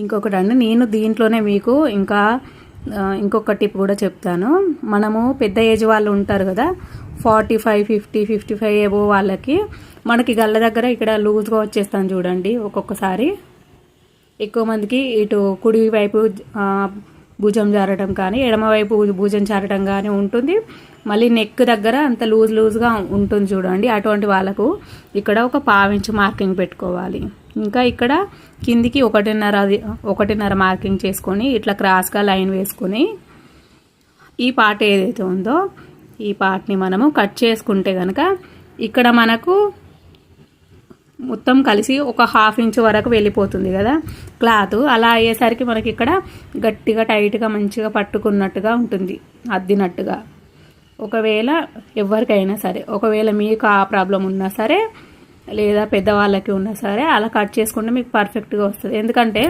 ఇంకొకటి నేను దీంట్లోనే మీకు ఇంకొక టిప్ కూడా చెప్తాను. మనము పెద్ద ఏజ్ వాళ్ళు ఉంటారు కదా, 45, 50, 55 ఏవో వాళ్ళకి మనకి గల్ల దగ్గర ఇక్కడ లూజ్గా వచ్చేస్తాను చూడండి. ఒక్కొక్కసారి ఎక్కువ మందికి ఇటు కుడి వైపు భుజం జారటం కానీ, ఎడమ వైపు భుజం జారటం కానీ ఉంటుంది. మళ్ళీ నెక్ దగ్గర అంత లూజ్గా ఉంటుంది చూడండి. అటువంటి వాళ్ళకు ఇక్కడ ఒక 1/2 ఇంచ్ మార్కింగ్ పెట్టుకోవాలి. ఇంకా ఇక్కడ కిందికి 1.5 మార్కింగ్ చేసుకొని ఇట్లా క్రాస్గా లైన్ వేసుకొని ఈ పార్ట్ ఏదైతే ఉందో ఈ పార్ట్ని మనము కట్ చేసుకుంటే కనుక ఇక్కడ మనకు మొత్తం కలిసి ఒక 1/2 ఇంచ్ వరకు వెళ్ళిపోతుంది కదా క్లాత్. అలా అయ్యేసరికి మనకి ఇక్కడ గట్టిగా టైట్గా మంచిగా పట్టుకున్నట్టుగా ఉంటుంది, అద్దినట్టుగా. ఒకవేళ ఎవరికైనా సరే, ఒకవేళ మీకు ఆ ప్రాబ్లం ఉన్నా సరే లేదా పెద్దవాళ్ళకి ఉన్నా సరే అలా కట్ చేసుకుంటే మీకు పర్ఫెక్ట్గా వస్తుంది. ఎందుకంటే